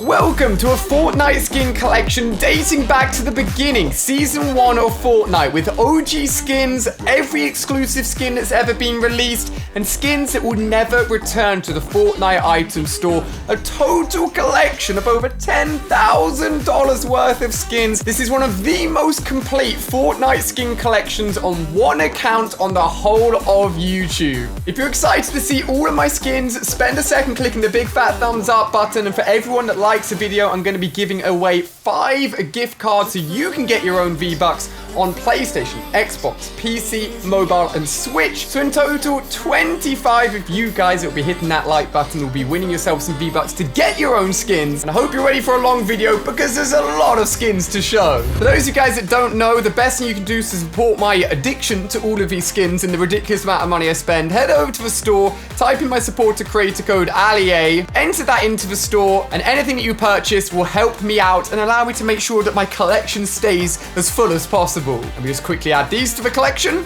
Welcome to a Fortnite skin collection dating back to the beginning, Season 1 of Fortnite, with OG skins, every exclusive skin that's ever been released, and skins that will never return to the Fortnite item store. A total collection of over $10,000 worth of skins. This is one of the most complete Fortnite skin collections on one account on the whole of YouTube. If you're excited to see all of my skins, spend a second clicking the big fat thumbs up button, and for everyone that likes the video, I'm going to be giving away 5 gift cards so you can get your own V-Bucks on PlayStation, Xbox, PC, mobile, and Switch. So in total, 25 of you guys that will be hitting that like button will be winning yourself some V-Bucks to get your own skins. And I hope you're ready for a long video because there's a lot of skins to show. For those of you guys that don't know, the best thing you can do to support my addiction to all of these skins and the ridiculous amount of money I spend, head over to the store, type in my supporter creator code ALIA, enter that into the store, and anything that you purchase will help me out and allow me to make sure that my collection stays as full as possible. Let me just quickly add these to the collection.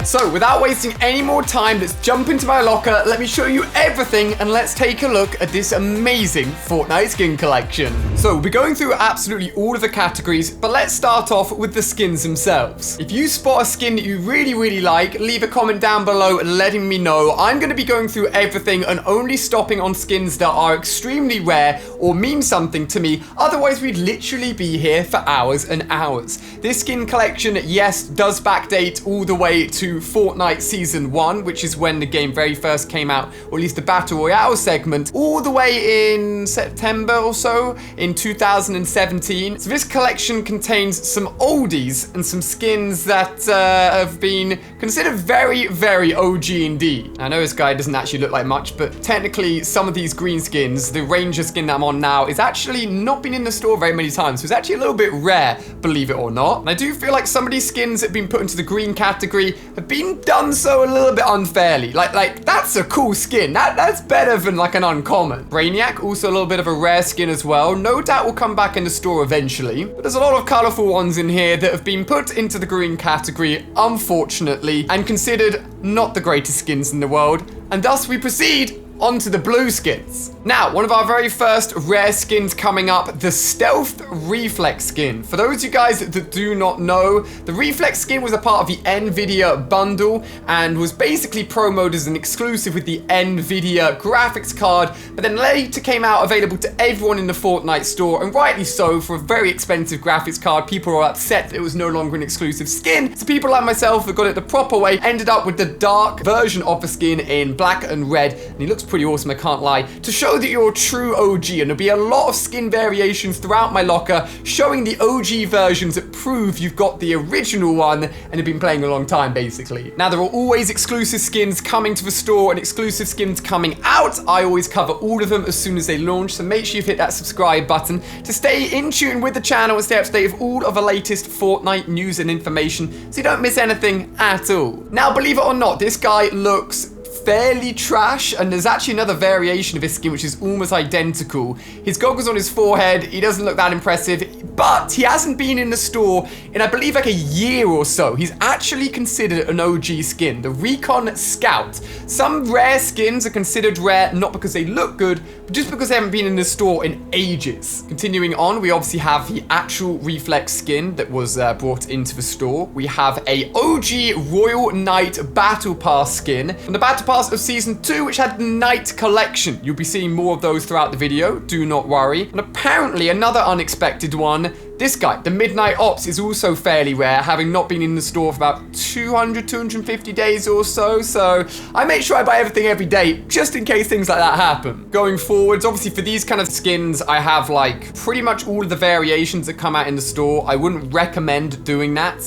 So, without wasting any more time, let's jump into my locker, let me show you everything, and let's take a look at this amazing Fortnite skin collection. So, we'll be going through absolutely all of the categories, but let's start off with the skins themselves. If you spot a skin that you really like, leave a comment down below letting me know. I'm going to be going through everything and only stopping on skins that are extremely rare or mean something to me, otherwise we'd literally be here for hours and hours. This skin collection, yes, does backdate all the way to Fortnite Season 1, which is when the game very first came out, or at least the Battle Royale segment, all the way in September or so in 2017. So this collection contains some oldies and some skins that have been considered very OG indeed. I know this guy doesn't actually look like much, but technically some of these green skins, the Ranger skin that I'm on now, is actually not been in the store very many times. So it's actually a little bit rare, believe it or not. And I do feel like some of these skins that have been put into the green category have been done so a little bit unfairly. Like that's a cool skin. That's better than like an uncommon. Brainiac, also a little bit of a rare skin as well. No doubt will come back in the store eventually. But there's a lot of colorful ones in here that have been put into the green category, unfortunately, and considered not the greatest skins in the world. And thus we proceed onto the blue skins. Now, one of our very first rare skins coming up, the Stealth Reflex skin. For those of you guys that do not know, the Reflex skin was a part of the NVIDIA bundle and was basically promoted as an exclusive with the NVIDIA graphics card, but then later came out available to everyone in the Fortnite store, and rightly so. For a very expensive graphics card, people were upset that it was no longer an exclusive skin. So people like myself that got it the proper way ended up with the dark version of the skin in black and red, and he looks pretty awesome, I can't lie, to show that you're a true OG. And there'll be a lot of skin variations throughout my locker showing the OG versions that prove you've got the original one and have been playing a long time, basically. Now, there are always exclusive skins coming to the store and exclusive skins coming out. I always cover all of them as soon as they launch, so make sure you've hit that subscribe button to stay in tune with the channel and stay up to date with all of the latest Fortnite news and information so you don't miss anything at all. Now, believe it or not, this guy looks fairly trash, and there's actually another variation of his skin which is almost identical. His goggles on his forehead, he doesn't look that impressive, but he hasn't been in the store in I believe like a year or so. He's actually considered an OG skin, the Recon Scout. Some rare skins are considered rare not because they look good, but just because they haven't been in the store in ages. Continuing on, we obviously have the actual Reflex skin that was brought into the store. We have a OG Royal Knight Battle Pass skin from the Battle Pass of Season 2, which had the Night Collection. You'll be seeing more of those throughout the video, do not worry. And apparently another unexpected one, this guy, the Midnight Ops, is also fairly rare, having not been in the store for about 250 days or so. So I make sure I buy everything every day, just in case things like that happen. Going forwards, obviously for these kind of skins, I have like pretty much all of the variations that come out in the store. I wouldn't recommend doing that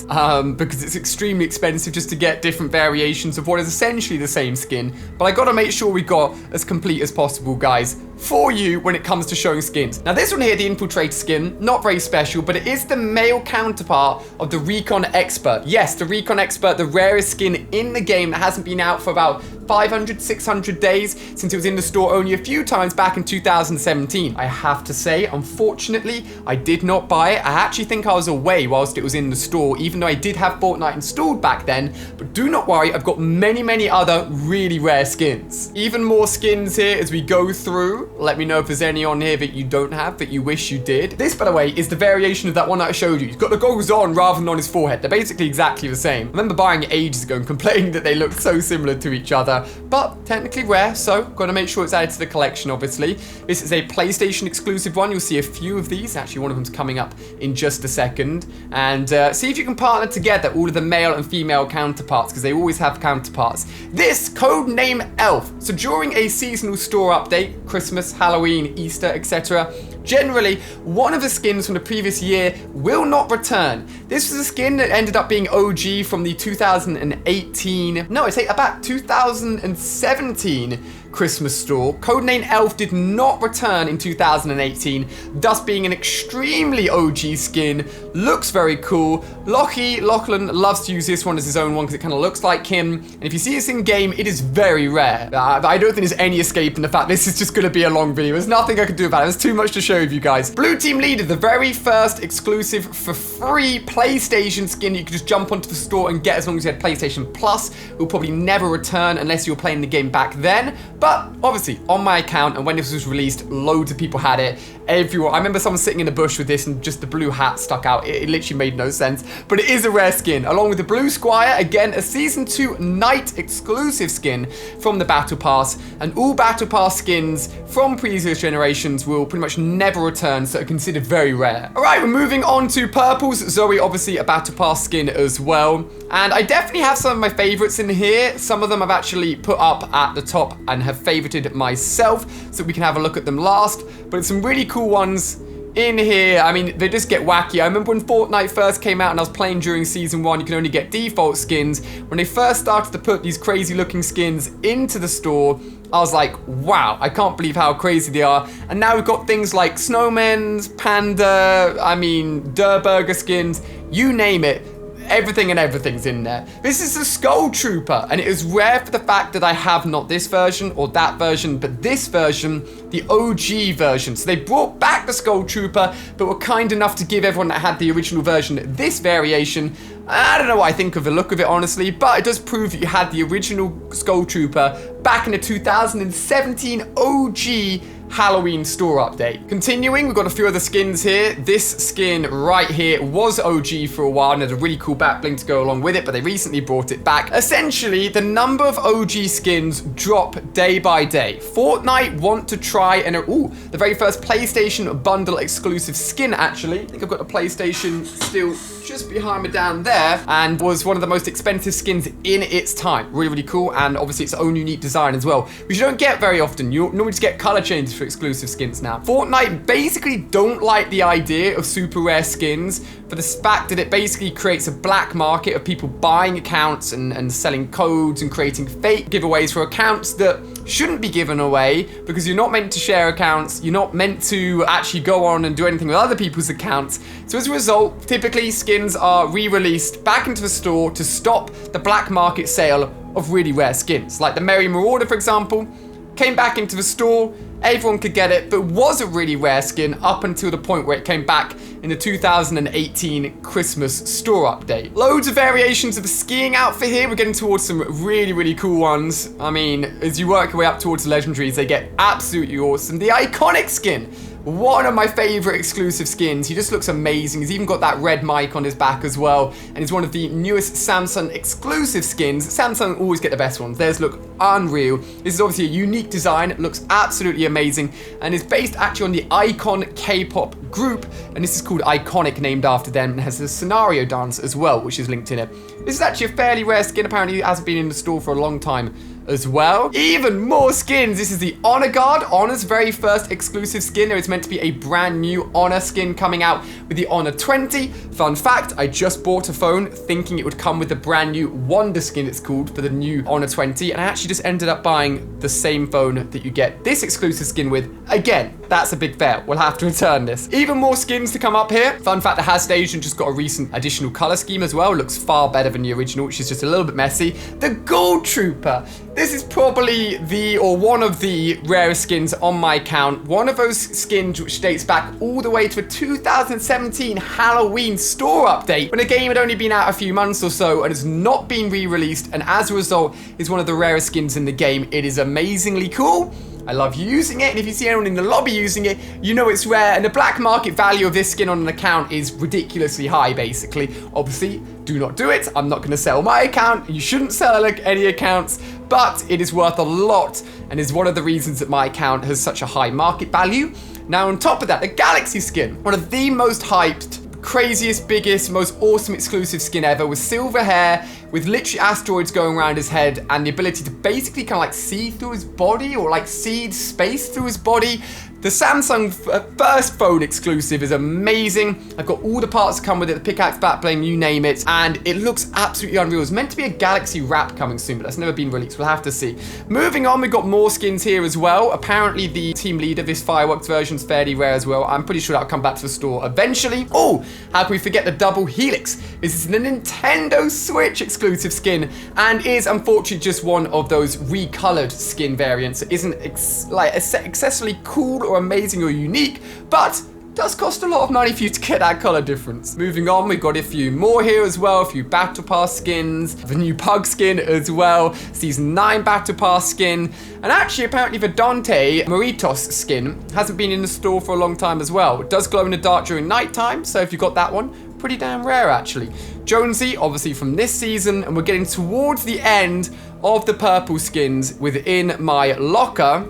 because it's extremely expensive just to get different variations of what is essentially the same skin. But I gotta make sure we got as complete as possible, guys, for you when it comes to showing skins. Now, this one here, the Infiltrator skin, not very special, but it is the male counterpart of the Recon Expert. Yes, the Recon Expert, the rarest skin in the game that hasn't been out for about 500, 600 days since it was in the store only a few times back in 2017. I have to say, unfortunately, I did not buy it. I actually think I was away whilst it was in the store, even though I did have Fortnite installed back then. But do not worry, I've got many, many other really rare skins. Even more skins here as we go through. Let me know if there's any on here that you don't have that you wish you did. This, by the way, is the variation of that one that I showed you. He's got the goggles on rather than on his forehead. They're basically exactly the same. I remember buying it ages ago and complaining that they looked so similar to each other, but technically rare, so got to make sure it's added to the collection, obviously. This is a PlayStation exclusive one. You'll see a few of these. Actually, one of them's coming up in just a second. And see if you can partner together all of the male and female counterparts, because they always have counterparts. This codename Elf. So during a seasonal store update, Christmas, Halloween, Easter, etc., generally, one of the skins from the previous year will not return. This was a skin that ended up being OG from the 2018, no, I say about 2017 Christmas store. Codename Elf did not return in 2018, thus being an extremely OG skin. Looks very cool. Lachlan loves to use this one as his own one because it kind of looks like him. And if you see this in game, it is very rare. I don't think there's any escape in the fact this is just going to be a long video. There's nothing I can do about it. There's too much to show you guys. Blue Team Leader, the very first exclusive for free PlayStation skin you could just jump onto the store and get as long as you had PlayStation Plus. It will probably never return unless you were playing the game back then. But obviously, on my account, and when this was released, loads of people had it. Everyone. I remember someone sitting in the bush with this and just the blue hat stuck out. It literally made no sense. But it is a rare skin. Along with the Blue Squire, again, a Season 2 Night exclusive skin from the Battle Pass. And all Battle Pass skins from previous generations will pretty much never return, so are considered very rare. All right, we're moving on to purples. Zoe, obviously a Battle Pass skin as well. And I definitely have some of my favorites in here. Some of them I've actually put up at the top and have favorited myself, so we can have a look at them last. But it's some really cool ones in here. I mean, they just get wacky. I remember when Fortnite first came out and I was playing during Season 1, you can only get default skins. When they first started to put these crazy looking skins into the store, I was like, wow, I can't believe how crazy they are. And now we've got things like snowmen's, panda, I mean, Durburger skins, you name it. Everything and everything's in there. This is the Skull Trooper, and it is rare for the fact that I have not this version or that version, but this version, the OG version. So they brought back the Skull Trooper, but were kind enough to give everyone that had the original version this variation. I don't know what I think of the look of it, honestly, but it does prove that you had the original Skull Trooper back in the 2017 OG Halloween store update. Continuing, we've got a few other skins here. This skin right here was OG for a while and had a really cool back bling to go along with it, but they recently brought it back. Essentially, the number of OG skins drop day by day. Fortnite want to try and, the very first PlayStation bundle exclusive skin, actually. I think I've got the PlayStation still just behind me down there, and was one of the most expensive skins in its time. Really, really cool, and obviously its own unique design as well, which you don't get very often. You normally just get color changes for exclusive skins now. Fortnite basically don't like the idea of super rare skins for the fact that it basically creates a black market of people buying accounts and selling codes and creating fake giveaways for accounts that shouldn't be given away, because you're not meant to share accounts, you're not meant to actually go on and do anything with other people's accounts. So as a result, typically skins are re-released back into the store to stop the black market sale of really rare skins. Like the Merry Marauder, for example, came back into the store, everyone could get it, but was a really rare skin up until the point where it came back in the 2018 Christmas store update. Loads of variations of the skiing outfit here. We're getting towards some really, really cool ones. I mean, as you work your way up towards the legendaries, they get absolutely awesome. The iconic skin, one of my favorite exclusive skins. He just looks amazing. He's even got that red mic on his back as well. And he's one of the newest Samsung exclusive skins. Samsung always get the best ones. Theirs look unreal. This is obviously a unique design. It looks absolutely amazing. And is based actually on the Icon K-pop group. And this is called Iconic, named after them. And has a scenario dance as well, which is linked in it. This is actually a fairly rare skin. Apparently it hasn't been in the store for a long time as well. Even more skins. This is the Honor Guard, Honor's very first exclusive skin. There is meant to be a brand new Honor skin coming out with the Honor 20. Fun fact, I just bought a phone thinking it would come with the brand new Wonder skin, it's called, for the new Honor 20, and I actually just ended up buying the same phone that you get this exclusive skin with. Again, that's a big fail. We'll have to return this. Even more skins to come up here. Fun fact, the Has Agent just got a recent additional color scheme as well. It looks far better than the original, which is just a little bit messy. The Gold Trooper. This is probably one of the rarest skins on my account. One of those skins which dates back all the way to a 2017 Halloween store update when the game had only been out a few months or so and has not been re-released, and as a result is one of the rarest skins in the game. It is amazingly cool. I love using it, and if you see anyone in the lobby using it, you know it's rare, and the black market value of this skin on an account is ridiculously high, basically. Obviously, do not do it. I'm not going to sell my account. You shouldn't sell any accounts, but it is worth a lot, and is one of the reasons that my account has such a high market value. Now, on top of that, the Galaxy skin, one of the most hyped, craziest, biggest, most awesome exclusive skin ever, with silver hair, with literally asteroids going around his head, and the ability to basically kind of like see through his body, or like see space through his body. The Samsung first phone exclusive is amazing. I've got all the parts that come with it, the pickaxe, backblade, you name it, and it looks absolutely unreal. It's meant to be a Galaxy wrap coming soon, but that's never been released. We'll have to see. Moving on, we've got more skins here as well. Apparently, the team leader, this fireworks version, is fairly rare as well. I'm pretty sure that'll come back to the store eventually. Oh, how can we forget the double helix? This is the Nintendo Switch exclusive skin, and is unfortunately just one of those recolored skin variants. It isn't excessively cool or amazing or unique, but does cost a lot of money for you to get that color difference. Moving on, we've got a few more here as well, a few Battle Pass skins, the new Pug skin as well, Season 9 Battle Pass skin, and actually apparently the Dante Moritos skin hasn't been in the store for a long time as well. It does glow in the dark during nighttime, so if you got that one, pretty damn rare actually. Jonesy, obviously from this season, and we're getting towards the end of the purple skins within my locker.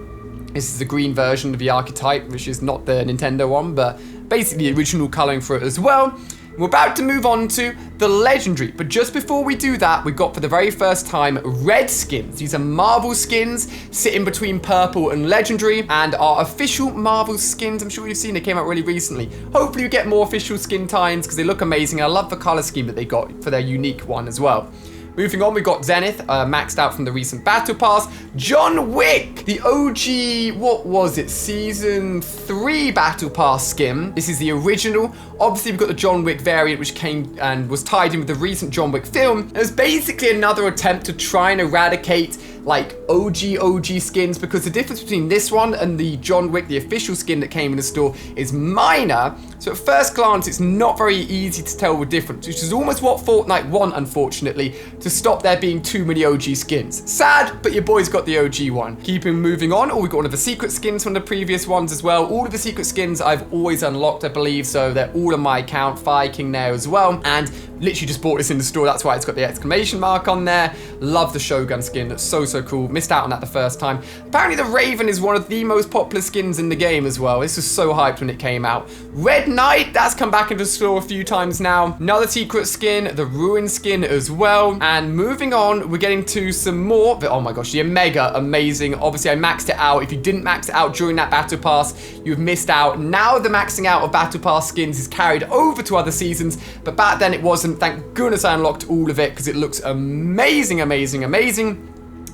This is the green version of the archetype, which is not the Nintendo one, but basically the original coloring for it as well. We're about to move on to the legendary, but just before we do that, we've got for the very first time red skins. These are Marvel skins sitting between purple and legendary, and are official Marvel skins. I'm sure you've seen, they came out really recently. Hopefully you get more official skin tie-ins because they look amazing. I love the color scheme that they got for their unique one as well. Moving on, we've got Zenith, maxed out from the recent Battle Pass. John Wick, the OG, what was it, Season 3 Battle Pass skin. This is the original. Obviously, we've got the John Wick variant, which came and was tied in with the recent John Wick film. It was basically another attempt to try and eradicate like OG skins, because the difference between this one and the John Wick, the official skin that came in the store, is minor. So at first glance, it's not very easy to tell the difference, which is almost what Fortnite want, unfortunately, to stop there being too many OG skins. Sad, but your boy's got the OG one. Keeping moving on, we've got one of the secret skins from the previous ones as well. All of the secret skins I've always unlocked, I believe, so they're all on my account. Fire King there as well, and literally just bought this in the store. That's why it's got the exclamation mark on there. Love the Shogun skin. That's so cool. Missed out on that the first time. Apparently the Raven is one of the most popular skins in the game as well. This was so hyped when it came out. Red Knight, that's come back into the store a few times now. Another secret skin, the Ruin skin as well. And moving on, we're getting to some more. Oh my gosh, the Omega, amazing. Obviously I maxed it out. If you didn't max it out during that Battle Pass, you've missed out. Now the maxing out of Battle Pass skins is carried over to other seasons, but back then it wasn't. Thank goodness I unlocked all of it because it looks amazing.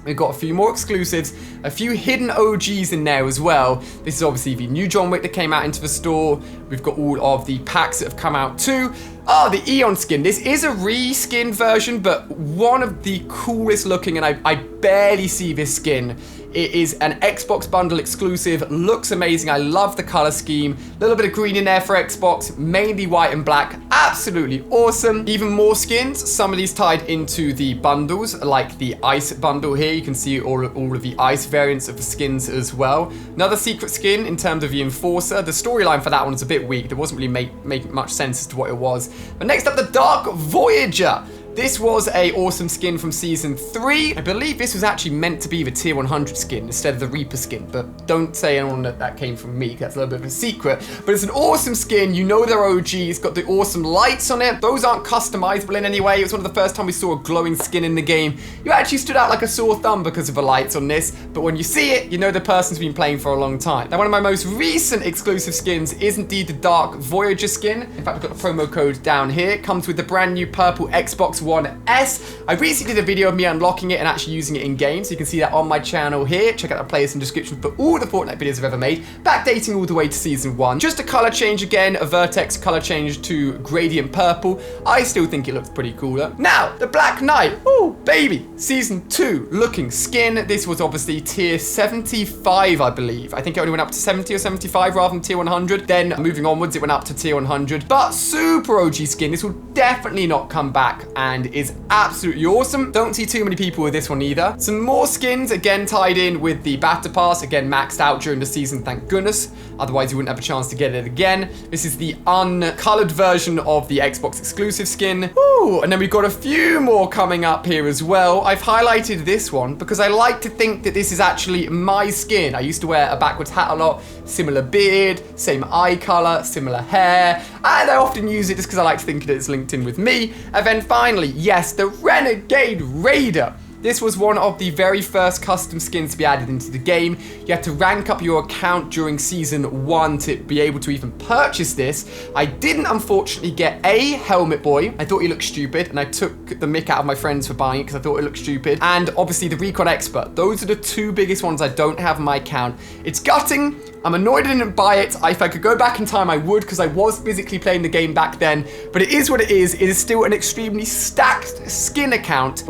We've got a few more exclusives, a few hidden OGs in there as well. This is obviously the new John Wick that came out into the store. We've got all of the packs that have come out too. Oh, the Eon skin. This is a reskinned version, but one of the coolest looking, and I barely see this skin. It is an Xbox bundle exclusive, looks amazing. I love the color scheme. A little bit of green in there for Xbox, mainly white and black. Absolutely awesome. Even more skins, some of these tied into the bundles, like the Ice bundle here. You can see all of the Ice variants of the skins as well. Another secret skin in terms of the Enforcer. The storyline for that one is a bit weak. There wasn't really making much sense as to what it was. But next up, the Dark Voyager. This was a awesome skin from Season 3. I believe this was actually meant to be the Tier 100 skin instead of the Reaper skin, but don't say anyone that came from me, that's a little bit of a secret. But it's an awesome skin, you know they're OG, it's got the awesome lights on it. Those aren't customizable in any way. It was one of the first time we saw a glowing skin in the game. You actually stood out like a sore thumb because of the lights on this, but when you see it, you know the person's been playing for a long time. Now, one of my most recent exclusive skins is indeed the Dark Voyager skin. In fact, we've got the promo code down here. It comes with the brand new purple Xbox 1S. I recently did a video of me unlocking it and actually using it in game, so you can see that on my channel here. Check out the playlist and description for all the Fortnite videos I've ever made, backdating all the way to Season 1. Just a color change again, a vertex color change to gradient purple. I still think it looks pretty cooler. Now, the Black Knight. Oh, baby. Season 2 looking skin. This was obviously tier 75, I believe. I think it only went up to 70 or 75 rather than tier 100. Then moving onwards, it went up to tier 100. But super OG skin. This will definitely not come back and is absolutely awesome. Don't see too many people with this one either. Some more skins, again tied in with the Battle Pass. Again, maxed out during the season, thank goodness. Otherwise, you wouldn't have a chance to get it again. This is the uncolored version of the Xbox exclusive skin. Ooh, and then we've got a few more coming up here as well. I've highlighted this one because I like to think that this is actually my skin. I used to wear a backwards hat a lot, similar beard, same eye color, similar hair, and I often use it just because I like to think that it's linked in with me. And then finally, yes, the Renegade Raider. This was one of the very first custom skins to be added into the game. You had to rank up your account during Season 1 to be able to even purchase this. I didn't, unfortunately, get a Helmet Boy. I thought he looked stupid, and I took the mick out of my friends for buying it because I thought it looked stupid. And obviously the Recon Expert. Those are the two biggest ones I don't have in my account. It's gutting. I'm annoyed I didn't buy it. If I could go back in time, I would, because I was physically playing the game back then. But it is what it is. It is still an extremely stacked skin account.